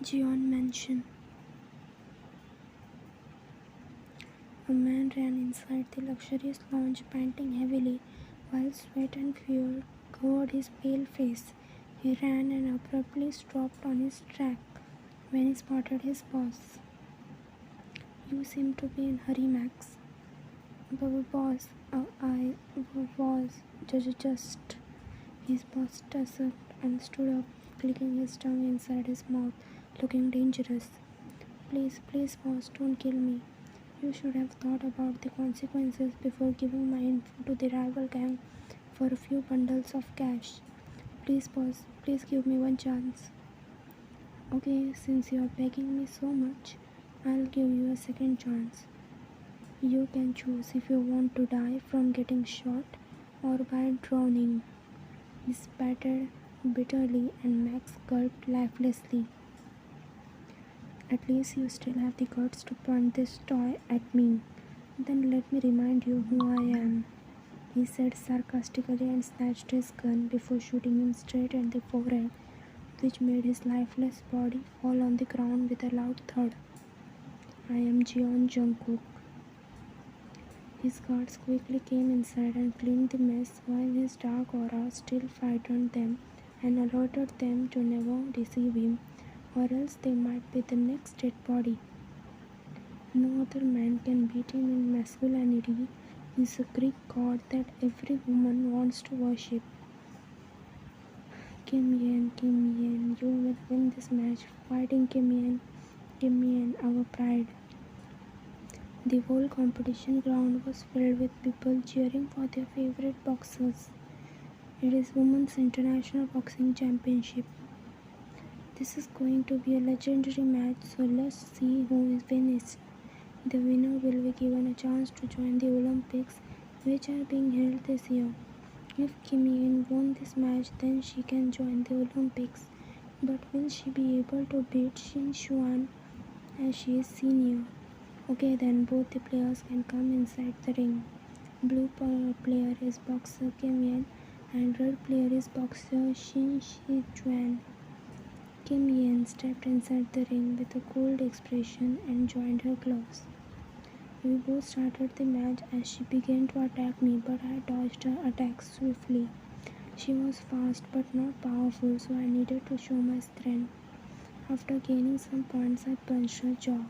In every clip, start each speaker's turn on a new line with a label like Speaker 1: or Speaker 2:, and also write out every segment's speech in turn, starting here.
Speaker 1: Gion Mansion. A man ran inside the luxurious lounge, panting heavily, while sweat and fear covered his pale face. He ran and abruptly stopped on his track when he spotted his boss. "You seem to be in a hurry, Max." "Boss, I was just." His boss tussed and stood up, clicking his tongue inside his mouth, looking dangerous. Please, boss, don't kill me. You should have thought about the consequences before giving my info to the rival gang for a few bundles of cash. Please, boss, please give me one chance." "Okay, since you're begging me so much, I'll give you a second chance. You can choose if you want to die from getting shot or by drowning." He sputtered bitterly and Max gulped lifelessly. "At least you still have the guts to point this toy at me. Then let me remind you who I am," he said sarcastically and snatched his gun before shooting him straight in the forehead, which made his lifeless body fall on the ground with a loud thud. "I am Jeon Jungkook." His guards quickly came inside and cleaned the mess while his dark aura still frightened them and alerted them to never deceive him, or else they might be the next dead body. No other man can beat him in masculinity. He's a Greek god that every woman wants to worship. Kim Yen, you will win this match. Fighting Kim Yen, our pride." The whole competition ground was filled with people cheering for their favorite boxers. It is Women's International Boxing Championship. This is going to be a legendary match, so let's see who wins. The winner will be given a chance to join the Olympics, which are being held this year. If Kim Yen won this match, then she can join the Olympics. But will she be able to beat Shin Xuan as she is senior? Okay, then both the players can come inside the ring. Blue player is boxer Kim Yen and red player is boxer Shin Shi Juan. Kim Yen stepped inside the ring with a cold expression and joined her gloves. "We both started the match as she began to attack me, but I dodged her attacks swiftly. She was fast but not powerful, so I needed to show my strength. After gaining some points, I punched her jaw."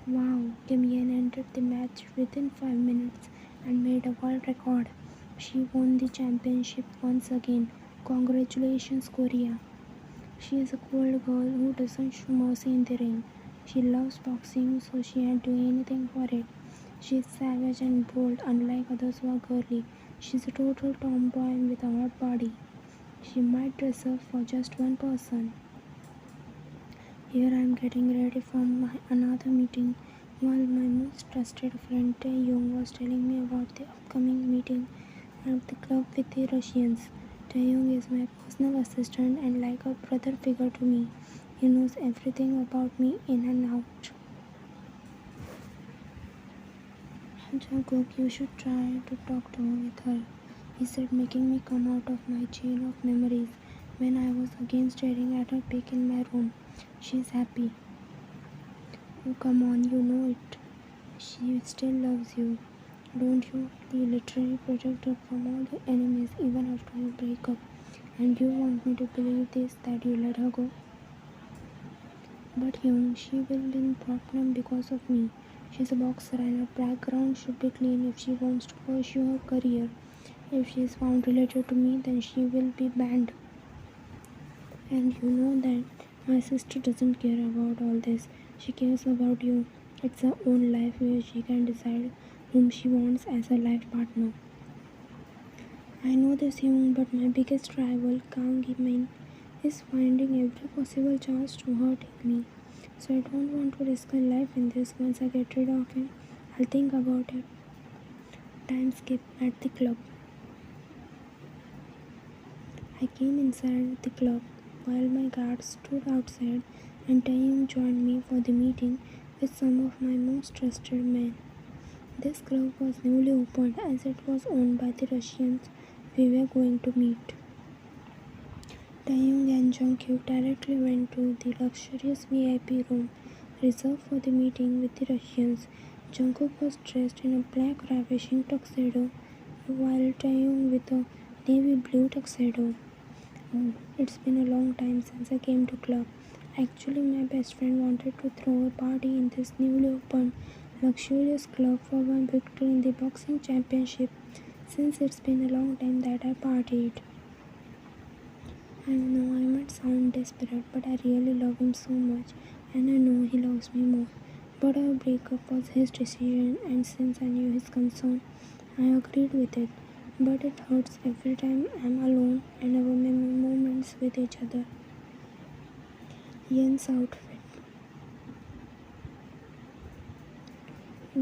Speaker 1: Wow, Kim Yen entered the match within 5 minutes and made a world record. She won the championship once again. Congratulations, Korea. She is a cool girl who doesn't show mercy in the ring. She loves boxing, so she'd do anything for it. She is savage and bold, unlike others who are girly. She's a total tomboy with a hot body. She might dress up for just one person. Here I am getting ready for another meeting, while my most trusted friend Tae Young was telling me about the upcoming meeting at the club with the Russians. Tae Young is my personal assistant and like a brother figure to me. He knows everything about me in and out. "Jungkook, you should try to talk to her with her," he said, making me come out of my chain of memories when I was again staring at her pic in my room. "She's happy." "Oh, come on, you know it. She still loves you, don't you? You literally protect her from all the enemies even after you break up. And you want me to believe this, that you let her go?" "But Young, she will be in problem because of me. She's a boxer and her background should be clean if she wants to pursue her career. If she is found related to me, then she will be banned. And you know that my sister doesn't care about all this. She cares about you. It's her own life where she can decide whom she wants as her life partner." "I know this, Young, but my biggest rival, Kang Min, is finding every possible chance to hurt me. So I don't want to risk her life in this. Once I get rid of him, I'll think about it." Time skip at the club. I came inside the club while my guards stood outside, and Taeyong joined me for the meeting with some of my most trusted men. This club was newly opened as it was owned by the Russians we were going to meet. Taeyong and Jungkook directly went to the luxurious VIP room reserved for the meeting with the Russians. Jungkook was dressed in a black ravishing tuxedo, while Taeyong with a navy blue tuxedo. Oh, it's been a long time since I came to club. Actually, my best friend wanted to throw a party in this newly opened luxurious club for my victory in the boxing championship. Since it's been a long time that I partied. I know I might sound desperate, but I really love him so much, and I know he loves me more. But our breakup was his decision, and since I knew his concern, I agreed with it. But it hurts every time I'm alone and our moments with each other. Yen's outfit.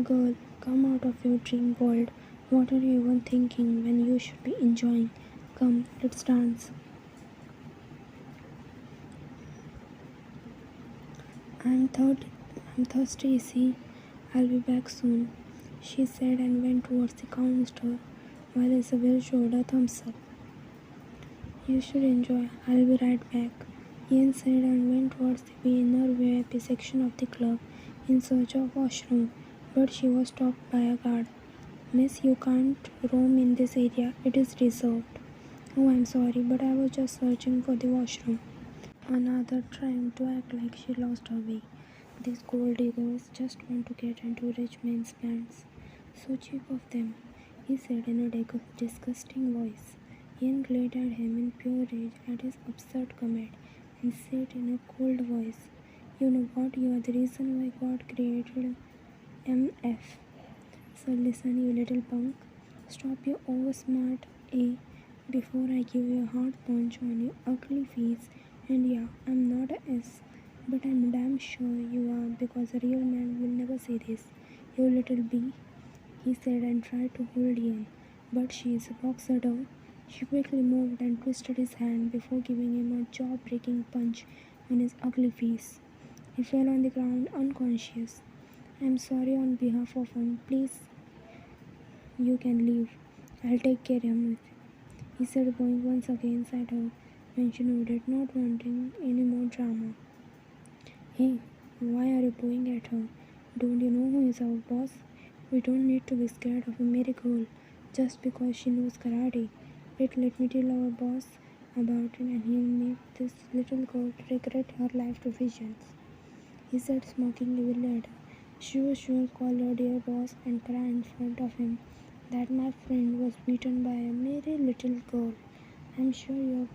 Speaker 1: Girl, come out of your dream world. What are you even thinking when you should be enjoying? Come, let's dance. I'm third I'm thirsty, see. I'll be back soon, she said and went towards the counter while Isabel showed a thumbs up. You should enjoy. I'll be right back, Ian said and went towards the inner VIP section of the club in search of washroom, but she was stopped by a guard. Miss, you can't roam in this area. It is reserved. Oh, I'm sorry, but I was just searching for the washroom. Another trying to act like she lost her way. These gold diggers just want to get into rich men's pants. So cheap of them, he said in a disgusting voice. Ian glared at him in pure rage at his absurd comment and said in a cold voice, You know what? You are the reason why God created MF. So listen, you little punk. Stop your oversmart A before I give you a hard punch on your ugly face. And yeah, I'm not a S, but I'm damn sure you are because a real man will never say this. You little B, he said and tried to hold Ian, but she is a boxer though. She quickly moved and twisted his hand before giving him a jaw-breaking punch on his ugly face. He fell on the ground unconscious. I'm sorry on behalf of him. Please, you can leave. I'll take care of him, he said, going once again at her when she nodded, not wanting any more drama. Hey, why are you bowing at her? Don't you know who is our boss? We don't need to be scared of a merry girl just because she knows karate. Let me tell our boss about it and he'll make this little girl regret her life decisions, he said, smoking evilly at her. Sure, call your dear boss and cry in front of him that my friend was beaten by a merry little girl. I'm sure your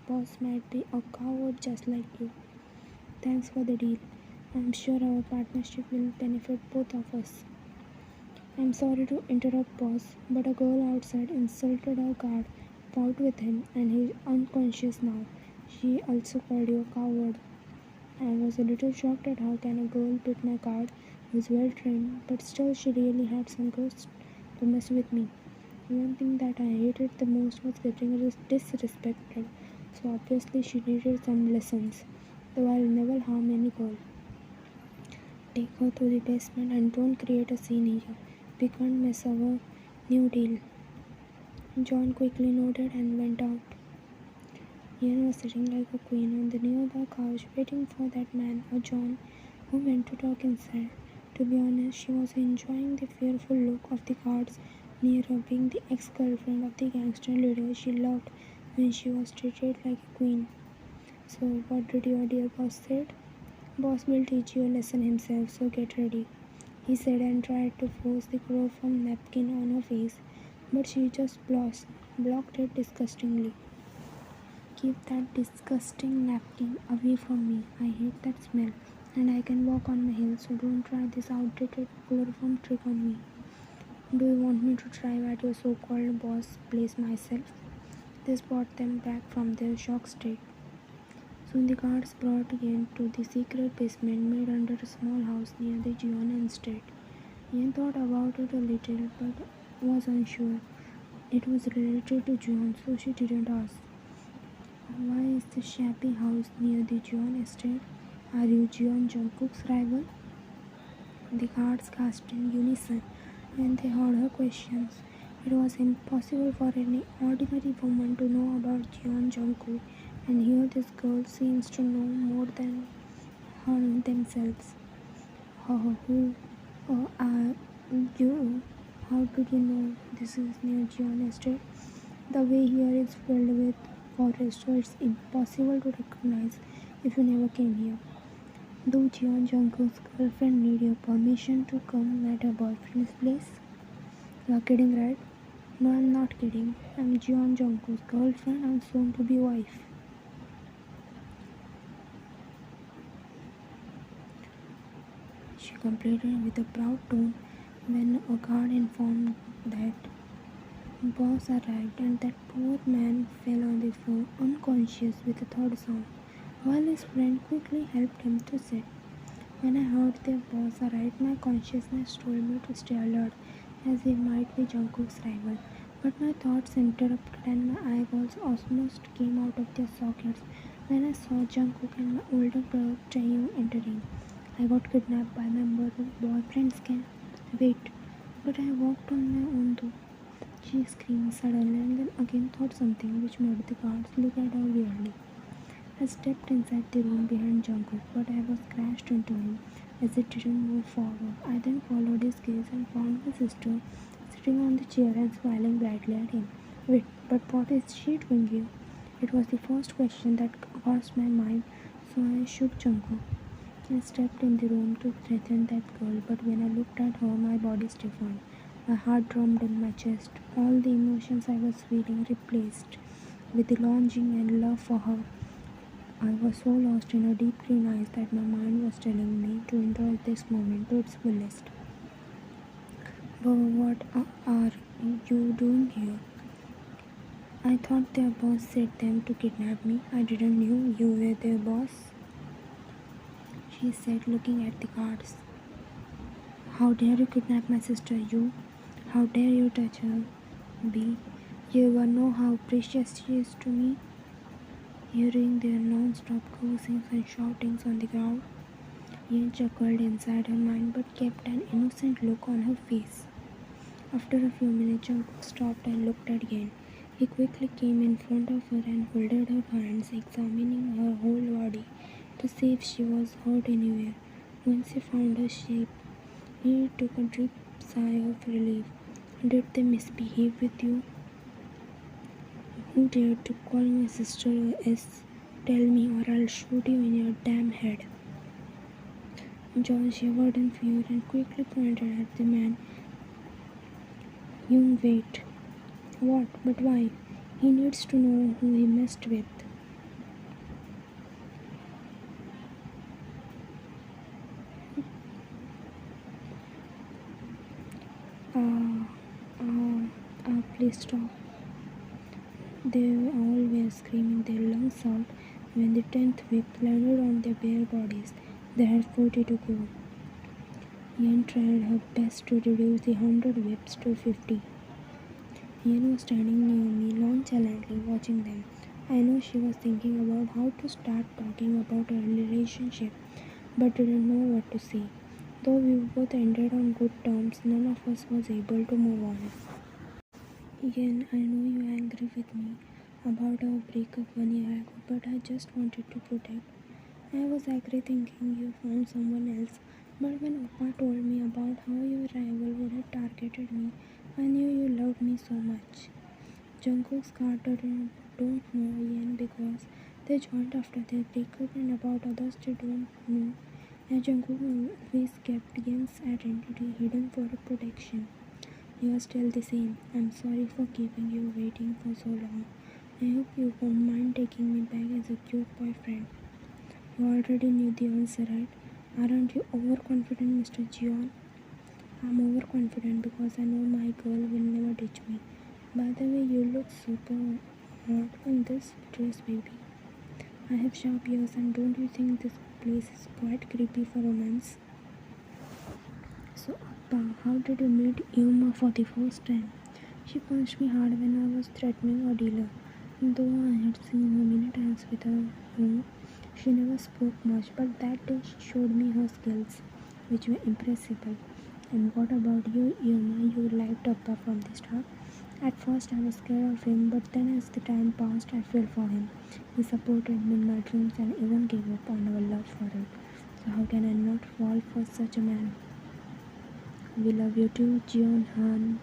Speaker 1: boss might be a coward just like you. Thanks for the deal. I'm sure our partnership will benefit both of us. I'm sorry to interrupt, boss, but a girl outside insulted our guard, fought with him, and he's unconscious now. She also called you a coward. I was a little shocked at how can a girl beat my guard, who's well trained, but still she really had some guts to mess with me. One thing that I hated the most was getting disrespected, so obviously she needed some lessons, though I'll never harm any girl. Take her to the basement and don't create a scene here. We can't miss our new deal. John quickly nodded and went out. Ian was sitting like a queen on the nearby couch waiting for that man or John who went to talk inside. To be honest, she was enjoying the fearful look of the guards near her being the ex-girlfriend of the gangster leader she loved when she was treated like a queen. So what did your dear boss say? Boss will teach you a lesson himself, so get ready, he said and tried to force the chloroform napkin on her face, but she just blocked it disgustingly. Keep that disgusting napkin away from me. I hate that smell, and I can walk on my heels, so don't try this outdated chloroform trick on me. Do you want me to try at your so-called boss place myself? This brought them back from their shock state. Soon the guards brought Ian to the secret basement made under a small house near the Gion estate. Ian thought about it a little but was unsure. It was related to Gion, so she didn't ask. Why is the shabby house near the Gion estate? Are you Gion Jungkook's rival? The guards gasped in unison when they heard her questions. It was impossible for any ordinary woman to know about Jeon Jungkook And here this girl seems to know more than her themselves. Who are you? How did you know this is near Gion Estate? The way here is filled with forest, so it's impossible to recognize if you never came here. Do Jeon Jungkook's girlfriend need your permission to come at her boyfriend's place? You're kidding, right? No, I'm not kidding. I'm Jeon Jungkook's girlfriend and soon to be wife. She completed with a proud tone when a guard informed that boss arrived and that poor man fell on the floor unconscious with a third sound, while his friend quickly helped him to sit. When I heard their boss arrived, my consciousness told me to stay alert, as he might be Jungkook's rival. But my thoughts interrupted and my eyeballs almost came out of their sockets when I saw Jungkook and my older brother Taehyung entering. I got kidnapped by my boyfriend's gang. Wait, but I walked on my own though. She screamed suddenly and then again thought something which made the guards look at her weirdly. I stepped inside the room behind Jungkook, but I was crashed into him as it didn't move forward. I then followed his gaze and found my sister sitting on the chair and smiling brightly at him. Wait, but what is she doing here? It was the first question that crossed my mind, so I shook Jungkook. I stepped in the room to threaten that girl, but when I looked at her, my body stiffened. My heart drummed in my chest. All the emotions I was feeling replaced with the longing and love for her. I was so lost in her deep green eyes that my mind was telling me to enjoy this moment to its fullest. But what are you doing here? I thought their boss sent them to kidnap me. I didn't know you were their boss, she said, looking at the guards. How dare you kidnap my sister, you? How dare you touch her? B. You ever know how precious she is to me? Hearing their non-stop cursings and shoutings on the ground, Yen chuckled inside her mind but kept an innocent look on her face. After a few minutes, Jungkook stopped and looked at Yen. He quickly came in front of her and folded her hands, examining her whole body to see if she was hurt anywhere. Once he found her shape, he took a deep sigh of relief. Did they misbehave with you? Who dared to call my sister a S? Tell me or I'll shoot you in your damn head. John shivered in fear and quickly pointed at the man. You wait. What? But why? He needs to know who he messed with. Please stop. They all were screaming their lungs out when the 10th whip landed on their bare bodies. They had 40 to go. Yen tried her best to reduce the 100 whips to 50. Yen was standing near me nonchalantly watching them. I know she was thinking about how to start talking about our relationship, but didn't know what to say. Though we both ended on good terms, none of us was able to move on. Yen, I know you're angry with me about our breakup 1 year ago, but I just wanted to protect. I was angry thinking you found someone else, but when Oppa told me about how your rival would have targeted me, I knew you loved me so much. Jungkook's Carter don't know Yen because they joined after their breakup and about others they don't know. And Jungkook always kept Yen's identity hidden for protection. You are still the same. I'm sorry for keeping you waiting for so long. I hope you won't mind taking me back as a cute boyfriend. You already knew the answer, right? Aren't you overconfident, Mr. Jeon? I'm overconfident because I know my girl will never ditch me. By the way, you look super hot in this dress, baby. I have sharp ears, and don't you think this place is quite creepy for romance? So, Appa, how did you meet Yuma for the first time? She punched me hard when I was threatening a dealer. Though I had seen her many times with her home, she never spoke much, but that day she showed me her skills, which were impressive. And what about you, Yuma? You liked Appa from the start? At first, I was scared of him, but then as the time passed, I fell for him. He supported me in my dreams and even gave up on our love for it. So, how can I not fall for such a man? We love you too, Jeon Han.